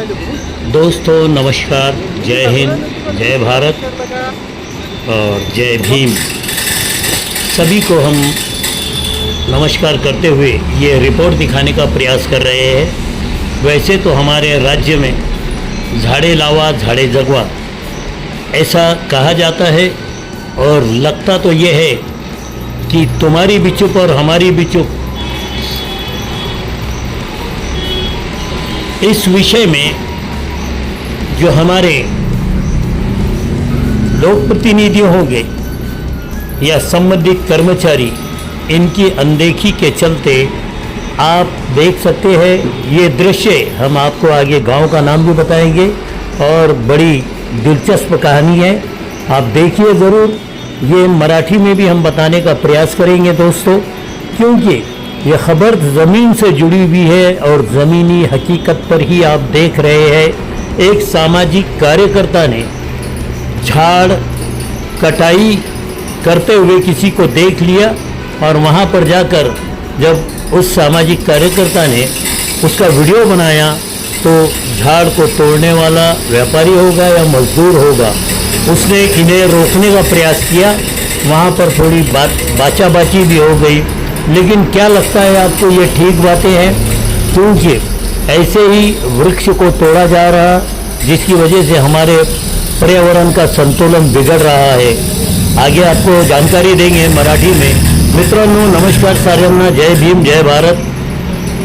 दोस्तों नमस्कार, जय हिंद, जय भारत और जय भीम। सभी को हम नमस्कार करते हुए ये रिपोर्ट दिखाने का प्रयास कर रहे हैं। वैसे तो हमारे राज्य में झाड़े लावा झाड़े जगवा ऐसा कहा जाता है और लगता तो ये है कि तुम्हारी भी चुप और हमारी भी चुप। इस विषय में जो हमारे लोक प्रतिनिधि होंगे या संबंधित कर्मचारी, इनकी अनदेखी के चलते आप देख सकते हैं ये दृश्य। हम आपको आगे गांव का नाम भी बताएंगे और बड़ी दिलचस्प कहानी है, आप देखिए ज़रूर। ये मराठी में भी हम बताने का प्रयास करेंगे दोस्तों, क्योंकि ये खबर ज़मीन से जुड़ी हुई है और ज़मीनी हकीकत पर ही आप देख रहे हैं। एक सामाजिक कार्यकर्ता ने झाड़ कटाई करते हुए किसी को देख लिया और वहाँ पर जाकर जब उस सामाजिक कार्यकर्ता ने उसका वीडियो बनाया तो झाड़ को तोड़ने वाला व्यापारी होगा या मजदूर होगा, उसने इन्हें रोकने का प्रयास किया। वहाँ पर थोड़ी बाचाबाची भी हो गई, लेकिन क्या लगता है आपको ये ठीक बातें हैं? क्योंकि ऐसे ही वृक्ष को तोड़ा जा रहा, जिसकी वजह से हमारे पर्यावरण का संतुलन बिगड़ रहा है। आगे आपको जानकारी देंगे मराठी में। मित्रांनो नमस्कार साऱ्यांना, जय भीम, जय भारत।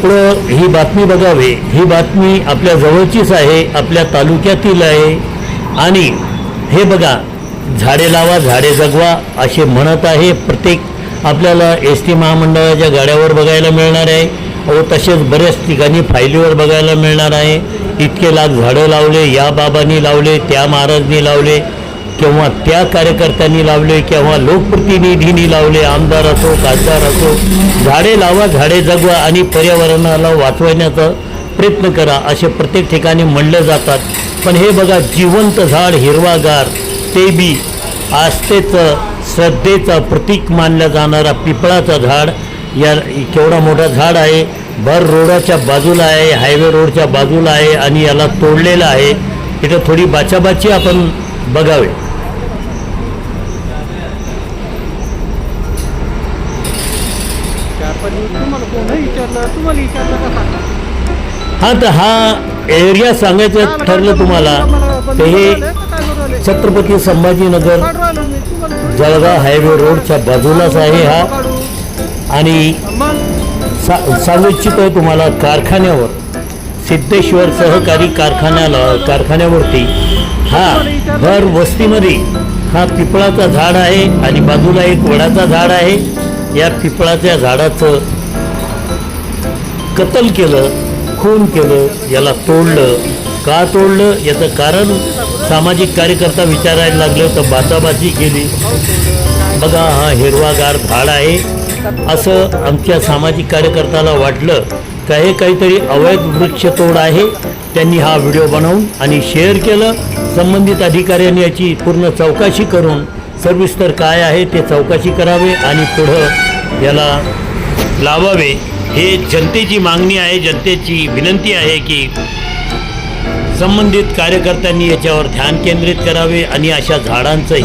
पुढं ही बातमी बघावे। ही बातमी आपल्या जवळचीच आहे, आपल्या तालुक्यातील आहे आणि हे बघा, झाडे लावा झाडे जगवा असे म्हणत आहे। प्रत्येक आपल्याला एस टी महामंडळाच्या गाड्यावर बघायला मिळणार आहे व तसेच बऱ्याच ठिकाणी फायलीवर बघायला मिळणार आहे। इतके लाख झाडं लावले, या बाबांनी लावले, त्या महाराजांनी लावले, किंवा त्या कार्यकर्त्यांनी लावले, किंवा लोकप्रतिनिधींनी लावले, आमदार असो खासदार असो। झाडे लावा झाडे जगवा आणि पर्यावरणाला वाचवण्याचा प्रयत्न करा असे प्रत्येक ठिकाणी म्हणले जातात। पण हे बघा, जिवंत झाड हिरवागार, ते बी आस्थेचं श्रद्धेचं प्रतीक मानलं जाणारा पिपळाचं झाड, या केवढा मोठा झाड आहे, भर रोडाच्या बाजूला आहे, हायवे रोडच्या बाजूला आहे आणि याला तोडलेलं आहे। इथं थोडी बाचाबाची आपण बघावे। हां, तर हा एरिया सांगायचं ठरलं तुम्हाला तर हे छत्रपती संभाजीनगर जळगाव हायवे रोडच्या बाजूलाच आहे हा। आणि सांगू इच्छितो तुम्हाला, कारखान्यावर सिद्धेश्वर सहकारी कारखान्यावरती हा भर वस्तीमध्ये हा पिपळाचा झाड आहे आणि बाजूला एक वडाचा झाड आहे। या पिपळाच्या झाडाचं कत्ल केलं, खून केलं, याला तोडलं। का तोडलं याचं कारण सामाजिक कार्यकर्ता विचारायला लागले तर बाचाबाची केली। बघा, हा हिरवागार झाड आहे असं आमच्या सामाजिक कार्यकर्त्याला वाटलं का हे काहीतरी अवैध वृक्षतोड आहे। त्यांनी हा व्हिडिओ बनवून आणि शेअर केलं। संबंधित अधिकाऱ्यांनी याची पूर्ण चौकशी करून सविस्तर काय आहे ते चौकशी करावे आणि पुढं याला लावावे। हे जनतेची मागणी आहे, जनतेची विनंती आहे की संबंधित कार्यकर्त्यांनी याच्यावर ध्यान केंद्रित करावे आणि अशा झाडांचं हे